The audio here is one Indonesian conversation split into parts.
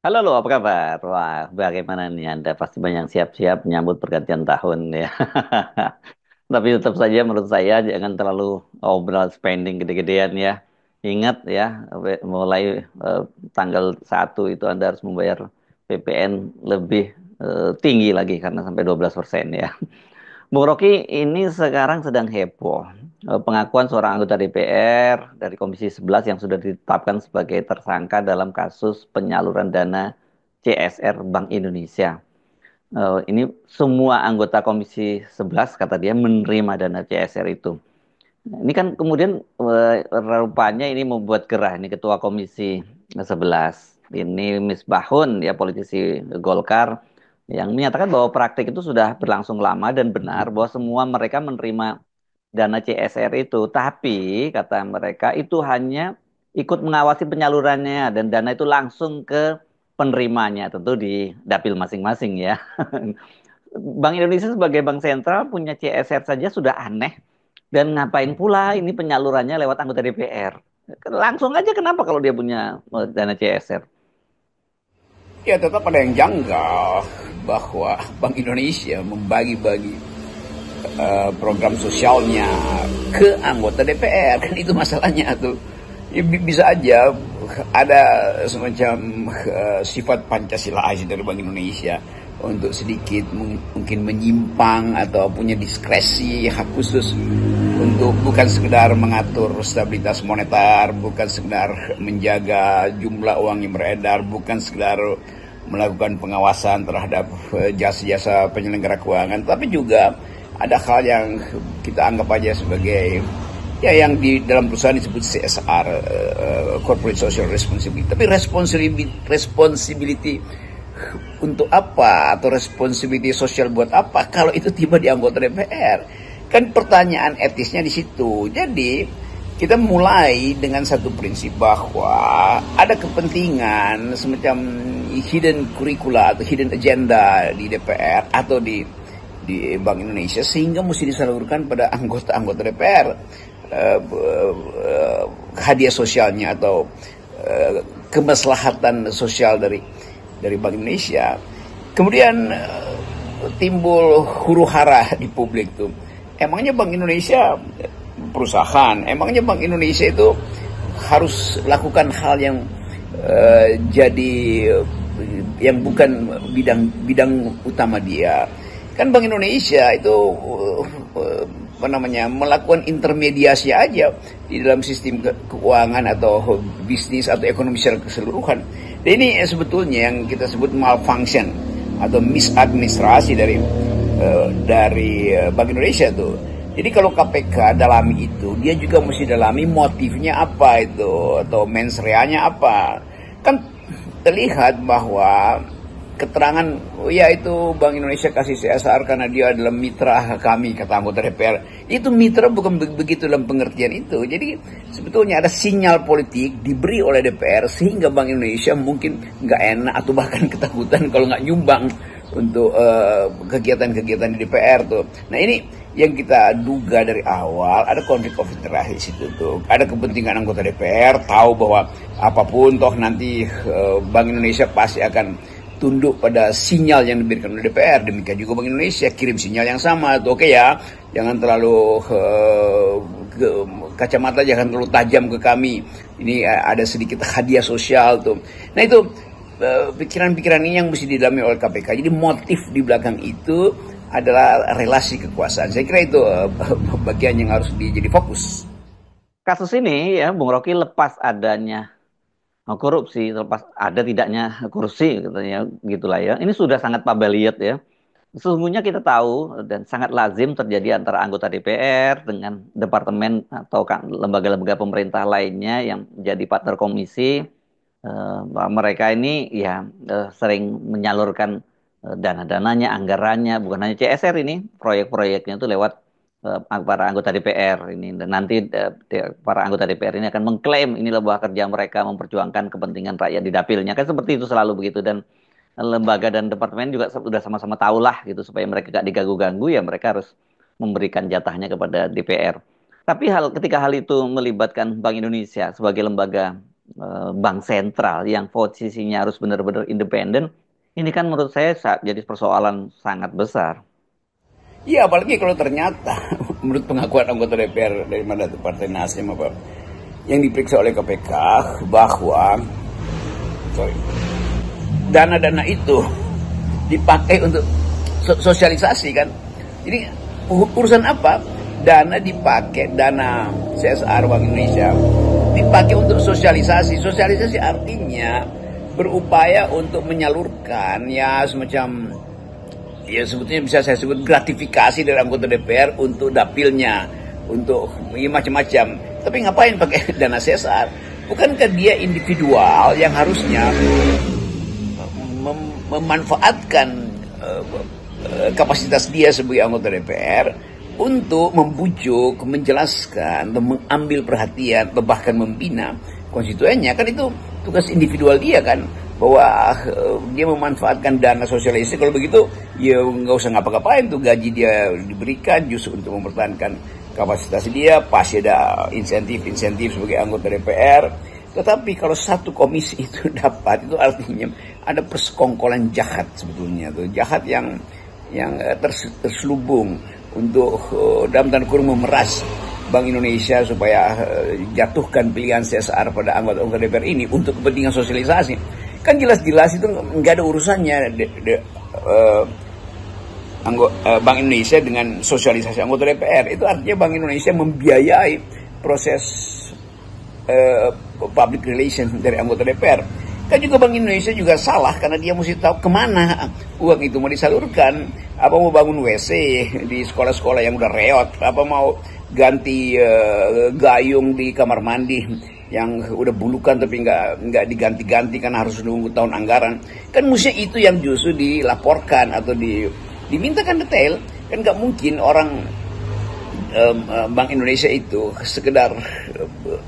Halo lo, apa kabar? Wah, bagaimana nih Anda? Pasti banyak siap-siap menyambut pergantian tahun ya. Tapi tetap saja menurut saya jangan terlalu overall spending gede-gedean ya. Ingat ya, mulai tanggal 1 itu Anda harus membayar PPN lebih tinggi lagi karena sampai 12% ya. Bung Rocky, ini sekarang sedang heboh. Pengakuan seorang anggota DPR dari Komisi 11 yang sudah ditetapkan sebagai tersangka dalam kasus penyaluran dana CSR Bank Indonesia. Ini semua anggota Komisi 11 kata dia menerima dana CSR itu. Ini kan kemudian rupanya ini membuat gerah ini Ketua Komisi 11. Ini Misbahun ya politisi Golkar yang menyatakan bahwa praktik itu sudah berlangsung lama dan benar bahwa semua mereka menerima dana CSR itu. Tapi kata mereka itu hanya ikut mengawasi penyalurannya dan dana itu langsung ke penerimanya tentu di dapil masing-masing ya. Bank Indonesia sebagai bank sentral punya CSR saja sudah aneh. Dan ngapain pula ini penyalurannya lewat anggota DPR? Langsung aja kenapa kalau dia punya dana CSR? Ya tetap ada yang janggal bahwa Bank Indonesia membagi-bagi program sosialnya ke anggota DPR, kan itu masalahnya tuh. Ya, bisa aja ada semacam sifat Pancasila dari Bank Indonesia untuk sedikit mungkin menyimpang atau punya diskresi hak khusus untuk bukan sekedar mengatur stabilitas moneter, bukan sekedar menjaga jumlah uang yang beredar, bukan sekedar melakukan pengawasan terhadap jasa-jasa penyelenggara keuangan, tapi juga ada hal yang kita anggap aja sebagai ya yang di dalam perusahaan disebut CSR, corporate social responsibility. Tapi responsibility untuk apa atau responsibility sosial buat apa kalau itu tiba di anggota DPR? Kan pertanyaan etisnya di situ. Jadi kita mulai dengan satu prinsip bahwa ada kepentingan semacam hidden curricula atau hidden agenda di DPR atau di Bank Indonesia sehingga mesti disalurkan pada anggota-anggota DPR hadiah sosialnya atau kemaslahatan sosial dari Bank Indonesia. Kemudian timbul huru hara di publik tuh. Emangnya Bank Indonesia perusahaan, emangnya Bank Indonesia itu harus lakukan hal yang jadi yang bukan bidang utama dia. Kan Bank Indonesia itu melakukan intermediasi aja di dalam sistem keuangan atau bisnis atau ekonomi secara keseluruhan. Dan ini sebetulnya yang kita sebut malfunction atau misadministrasi dari Bank Indonesia tuh. Jadi kalau KPK dalami itu, dia juga mesti dalami motifnya apa itu atau mens rea-nya apa. Kan terlihat bahwa keterangan ya itu Bank Indonesia kasih CSR karena dia adalah mitra kami, kata anggota DPR. Itu mitra bukan begitu dalam pengertian itu. Jadi sebetulnya ada sinyal politik diberi oleh DPR sehingga Bank Indonesia mungkin nggak enak atau bahkan ketakutan kalau nggak nyumbang untuk kegiatan-kegiatan di DPR tuh. Nah ini yang kita duga dari awal ada konflik of interest di situ tuh. Ada kepentingan anggota DPR tahu bahwa apapun toh nanti Bank Indonesia pasti akan tunduk pada sinyal yang diberikan oleh DPR. Demikian juga Bank Indonesia kirim sinyal yang sama. Oke ya, jangan terlalu kacamata jangan terlalu tajam ke kami. Ini ada sedikit hadiah sosial tuh. Nah itu pikiran-pikiran ini yang mesti didalami oleh KPK. Jadi motif di belakang itu adalah relasi kekuasaan. Saya kira itu bagian yang harus jadi fokus. Kasus ini ya Bung Rocky lepas adanya korupsi, lepas ada tidaknya kursi katanya gitulah ya. Ini sudah sangat pabaliot ya. Sesungguhnya kita tahu dan sangat lazim terjadi antara anggota DPR dengan departemen atau lembaga-lembaga pemerintah lainnya yang jadi partner komisi. Bahwa mereka ini ya sering menyalurkan dana-dananya, anggarannya, bukan hanya CSR ini, proyek-proyeknya itu lewat para anggota DPR ini. Dan nanti para anggota DPR ini akan mengklaim inilah bahwa kerja mereka memperjuangkan kepentingan rakyat di dapilnya. Kan seperti itu selalu begitu. Dan lembaga dan departemen juga sudah sama-sama tahu lah gitu supaya mereka gak diganggu-ganggu ya mereka harus memberikan jatahnya kepada DPR. Tapi ketika hal itu melibatkan Bank Indonesia sebagai lembaga bank sentral yang posisinya harus benar-benar independen, ini kan menurut saya jadi persoalan sangat besar. Iya, apalagi kalau ternyata menurut pengakuan anggota DPR dari mana tuh Partai Nasdem apa yang diperiksa oleh KPK bahwa dana-dana itu dipakai untuk sosialisasi kan. Jadi urusan apa? Dana dipakai, dana CSR Bank Indonesia dipakai untuk sosialisasi. Sosialisasi artinya berupaya untuk menyalurkan ya semacam, ya sebetulnya bisa saya sebut gratifikasi dari anggota DPR untuk dapilnya, untuk ya, macam-macam. Tapi ngapain pakai dana CSR? Bukankah dia individual yang harusnya memanfaatkan kapasitas dia sebagai anggota DPR untuk membujuk, menjelaskan, mengambil perhatian, bahkan membina konstituennya? Kan itu tugas individual dia kan, bahwa dia memanfaatkan dana sosialisasi. Kalau begitu ya nggak usah ngapa-ngapain tuh, gaji dia diberikan justru untuk mempertahankan kapasitas dia, pasti ada insentif sebagai anggota DPR. Tetapi kalau satu komisi itu dapat, itu artinya ada persekongkolan jahat sebetulnya tuh, jahat yang terselubung untuk dalam tanda kurung memeras Bank Indonesia supaya jatuhkan pilihan CSR pada anggota DPR ini untuk kepentingan sosialisasi. Kan jelas-jelas itu nggak ada urusannya Bank Indonesia dengan sosialisasi anggota DPR. Itu artinya Bank Indonesia membiayai proses public relation dari anggota DPR. Kan juga Bank Indonesia juga salah karena dia mesti tahu kemana uang itu mau disalurkan. Apa mau bangun WC di sekolah-sekolah yang udah reot, apa mau ganti gayung di kamar mandi yang udah bulukan tapi nggak diganti-ganti karena harus nunggu tahun anggaran. Kan mesti itu yang justru dilaporkan atau dimintakan detail. Kan nggak mungkin orang Bank Indonesia itu sekedar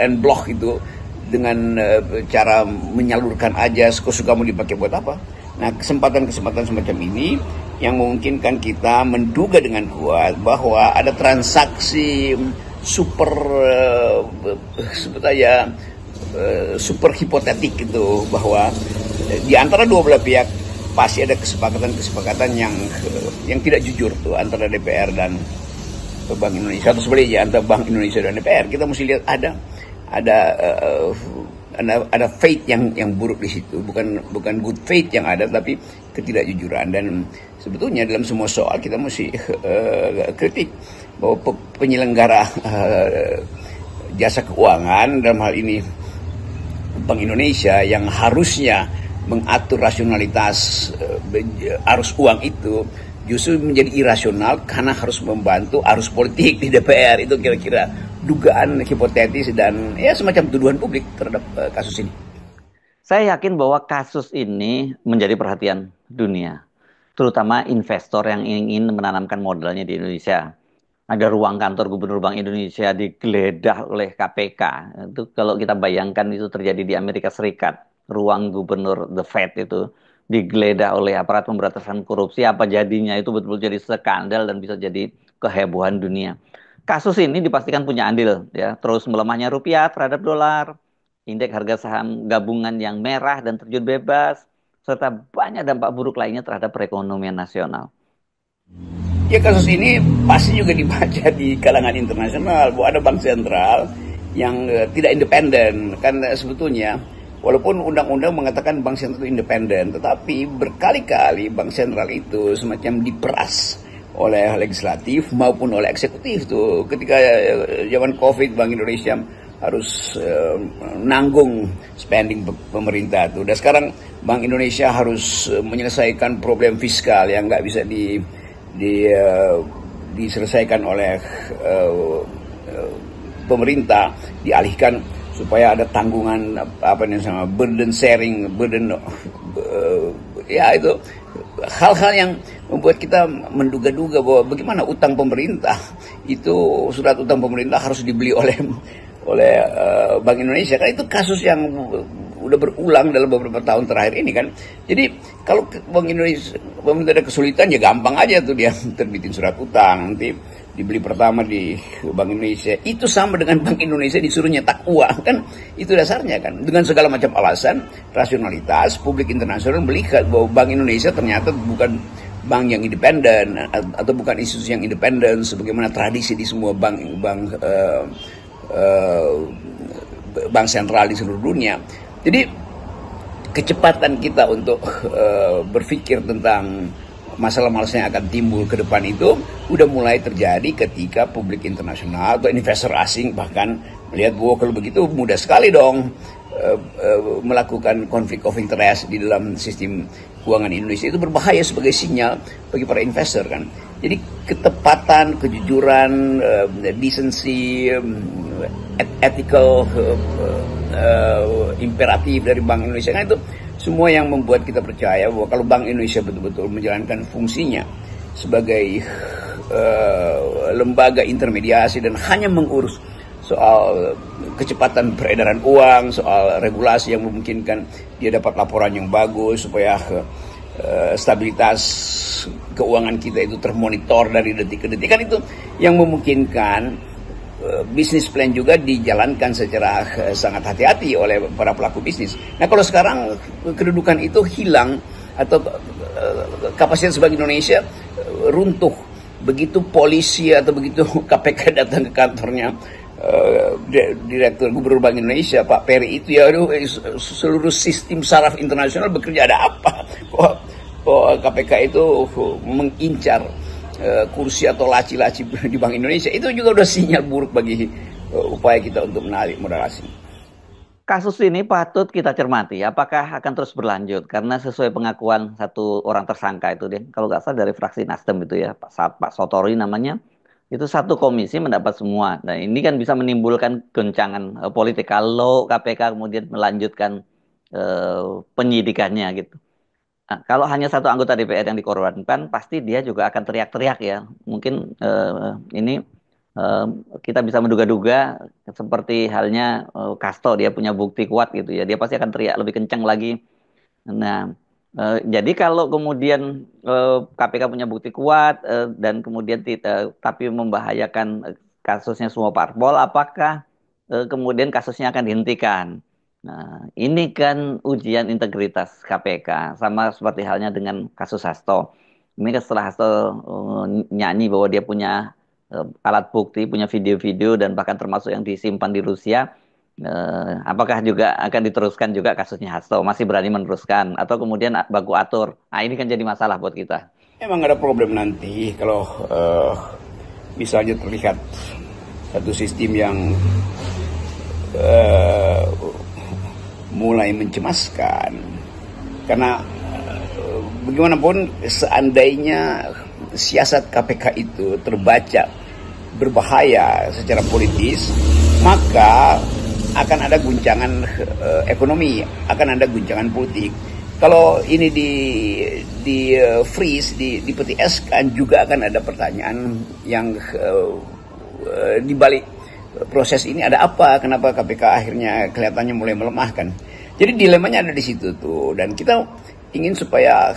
en bloc itu dengan cara menyalurkan aja suka-suka mau dipakai buat apa. Nah, kesempatan-kesempatan semacam ini yang memungkinkan kita menduga dengan kuat bahwa ada transaksi super sebetulnya super hipotetik itu, bahwa di antara dua belah pihak pasti ada kesepakatan-kesepakatan yang tidak jujur tuh antara DPR dan Bank Indonesia, atau sebaliknya antara Bank Indonesia dan DPR. Kita mesti lihat ada faith yang buruk di situ, bukan good faith yang ada, tapi ketidakjujuran. Dan sebetulnya dalam semua soal kita mesti kritik bahwa penyelenggara jasa keuangan, dalam hal ini Bank Indonesia, yang harusnya mengatur rasionalitas arus uang itu, justru menjadi irasional karena harus membantu arus politik di DPR. Itu kira-kira dugaan hipotetis dan ya semacam tuduhan publik terhadap kasus ini. Saya yakin bahwa kasus ini menjadi perhatian dunia, terutama investor yang ingin menanamkan modalnya di Indonesia. Ada ruang kantor Gubernur Bank Indonesia digeledah oleh KPK. Itu kalau kita bayangkan itu terjadi di Amerika Serikat, ruang Gubernur The Fed itu digeledah oleh aparat pemberantasan korupsi, apa jadinya? Itu betul-betul jadi skandal dan bisa jadi kehebohan dunia. Kasus ini dipastikan punya andil, ya, terus melemahnya rupiah terhadap dolar, indeks harga saham gabungan yang merah dan terjun bebas, serta banyak dampak buruk lainnya terhadap perekonomian nasional. Ya, kasus ini pasti juga dibaca di kalangan internasional bahwa ada bank sentral yang tidak independen. Kan sebetulnya walaupun undang-undang mengatakan bank sentral itu independen, tetapi berkali-kali bank sentral itu semacam diperas oleh legislatif maupun oleh eksekutif tuh. Ketika zaman Covid, Bank Indonesia harus nanggung spending pemerintah tuh. Dan sekarang Bank Indonesia harus menyelesaikan problem fiskal yang nggak bisa diselesaikan oleh pemerintah, dialihkan supaya ada tanggungan burden sharing, ya itu hal-hal yang membuat kita menduga-duga bahwa bagaimana utang pemerintah itu, surat utang pemerintah harus dibeli oleh Bank Indonesia. Kan itu kasus yang udah berulang dalam beberapa tahun terakhir ini kan. Jadi kalau Bank Indonesia pemerintah ada kesulitan, ya gampang aja tuh dia terbitin surat utang, nanti dibeli pertama di Bank Indonesia, itu sama dengan Bank Indonesia disuruh nyetak uang, kan itu dasarnya kan, dengan segala macam alasan rasionalitas. Publik internasional melihat bahwa Bank Indonesia ternyata bukan bank yang independen atau bukan institusi yang independen sebagaimana tradisi di semua bank sentral di seluruh dunia. Jadi kecepatan kita untuk berpikir tentang masalah-masalah yang akan timbul ke depan itu udah mulai terjadi ketika publik internasional atau investor asing bahkan melihat bahwa kalau begitu mudah sekali dong melakukan konflik of interest di dalam sistem keuangan Indonesia. Itu berbahaya sebagai sinyal bagi para investor kan. Jadi ketepatan, kejujuran, decency, ethical imperatif dari Bank Indonesia kan itu semua yang membuat kita percaya bahwa kalau Bank Indonesia betul-betul menjalankan fungsinya sebagai lembaga intermediasi dan hanya mengurus soal kecepatan peredaran uang, soal regulasi yang memungkinkan dia dapat laporan yang bagus supaya stabilitas keuangan kita itu termonitor dari detik ke detik, kan itu yang memungkinkan bisnis plan juga dijalankan secara sangat hati-hati oleh para pelaku bisnis. Nah kalau sekarang kedudukan itu hilang atau kapasitas Bank Indonesia runtuh begitu polisi atau begitu KPK datang ke kantornya Direktur Gubernur Bank Indonesia Pak Peri itu, ya aduh, seluruh sistem saraf internasional bekerja, ada apa kok KPK itu mengincar kursi atau laci-laci di Bank Indonesia. Itu juga udah sinyal buruk bagi upaya kita untuk menarik modal asing. Kasus ini patut kita cermati, apakah akan terus berlanjut? Karena sesuai pengakuan satu orang tersangka itu, dia kalau nggak salah dari fraksi Nasdem itu ya, Pak Sotori namanya, itu satu komisi mendapat semua. Nah ini kan bisa menimbulkan goncangan politik kalau KPK kemudian melanjutkan penyidikannya gitu. Nah, kalau hanya satu anggota DPR yang dikorbankan, pasti dia juga akan teriak-teriak ya. Mungkin ini kita bisa menduga-duga seperti halnya Kasto, dia punya bukti kuat gitu ya. Dia pasti akan teriak lebih kencang lagi. Nah, jadi kalau kemudian KPK punya bukti kuat dan kemudian tapi membahayakan kasusnya semua parpol, apakah kemudian kasusnya akan dihentikan? Nah, ini kan ujian integritas KPK, sama seperti halnya dengan kasus Hasto. Ini kan setelah Hasto nyanyi bahwa dia punya alat bukti, punya video-video, dan bahkan termasuk yang disimpan di Rusia, apakah juga akan diteruskan juga kasusnya Hasto? Masih berani meneruskan? Atau kemudian baku atur? Nah, ini kan jadi masalah buat kita. Emang ada problem nanti kalau misalnya terlihat satu sistem yang mulai mencemaskan, karena bagaimanapun seandainya siasat KPK itu terbaca berbahaya secara politis, maka akan ada guncangan ekonomi, akan ada guncangan politik. Kalau ini di freeze, dipetieskan, juga akan ada pertanyaan yang di balik proses ini ada apa? Kenapa KPK akhirnya kelihatannya mulai melemahkan? Jadi dilemanya ada di situ tuh, dan kita ingin supaya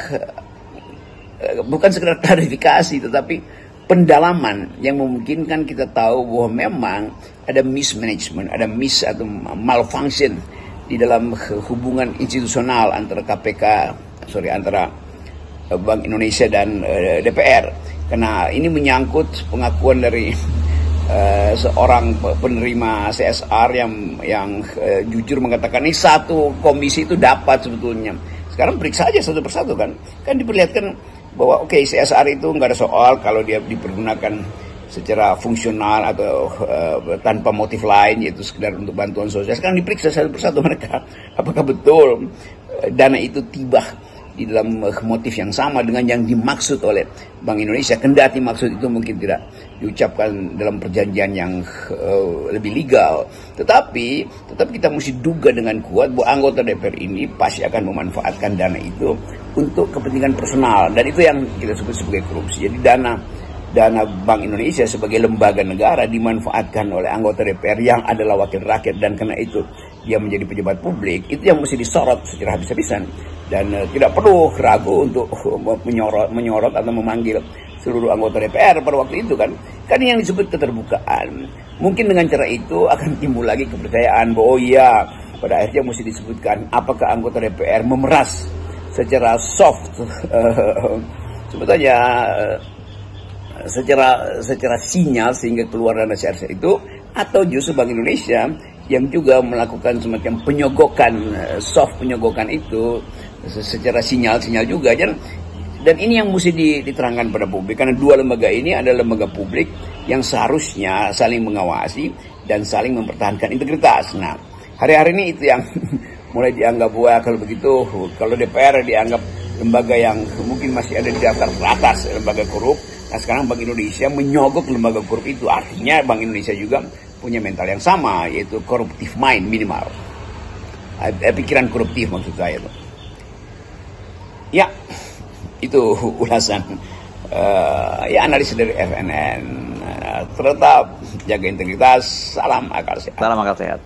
bukan sekedar klarifikasi, tetapi pendalaman yang memungkinkan kita tahu bahwa memang ada mismanagement, ada atau malfunction di dalam hubungan institusional antara antara Bank Indonesia dan DPR. Karena ini menyangkut pengakuan dari seorang penerima CSR yang jujur mengatakan ini satu komisi itu dapat sebetulnya. Sekarang periksa aja satu persatu kan diperlihatkan bahwa oke, CSR itu nggak ada soal kalau dia dipergunakan secara fungsional atau tanpa motif lain, yaitu sekedar untuk bantuan sosial. Sekarang diperiksa satu persatu mereka apakah betul dana itu tiba di dalam motif yang sama dengan yang dimaksud oleh Bank Indonesia. Kendati maksud itu mungkin tidak diucapkan dalam perjanjian yang lebih legal, tetapi tetap kita mesti duga dengan kuat bahwa anggota DPR ini pasti akan memanfaatkan dana itu untuk kepentingan personal, dan itu yang kita sebut sebagai korupsi. Jadi dana Bank Indonesia sebagai lembaga negara dimanfaatkan oleh anggota DPR yang adalah wakil rakyat, dan karena itu dia menjadi pejabat publik. Itu yang mesti disorot secara habis-habisan, dan tidak perlu ragu untuk menyorot atau memanggil seluruh anggota DPR pada waktu itu kan yang disebut keterbukaan. Mungkin dengan cara itu akan timbul lagi kepercayaan bahwa oh iya, pada akhirnya mesti disebutkan apakah anggota DPR memeras secara soft sebetulnya secara sinyal sehingga keluar dana CRC itu, atau justru Bank Indonesia yang juga melakukan semacam penyogokan, soft penyogokan itu secara sinyal juga. Dan ini yang mesti diterangkan pada publik, karena dua lembaga ini adalah lembaga publik yang seharusnya saling mengawasi dan saling mempertahankan integritas. Nah, hari-hari ini itu yang mulai dianggap bahwa kalau DPR dianggap lembaga yang mungkin masih ada di daftar teratas lembaga korup. Nah, sekarang Bank Indonesia menyogok lembaga korup itu, artinya Bank Indonesia juga punya mental yang sama, yaitu corruptive mind minimal, pikiran koruptif maksud saya itu. Ya, itu ulasan analis dari FNN. Tetap jaga integritas, salam akal sehat. Salam akal sehat.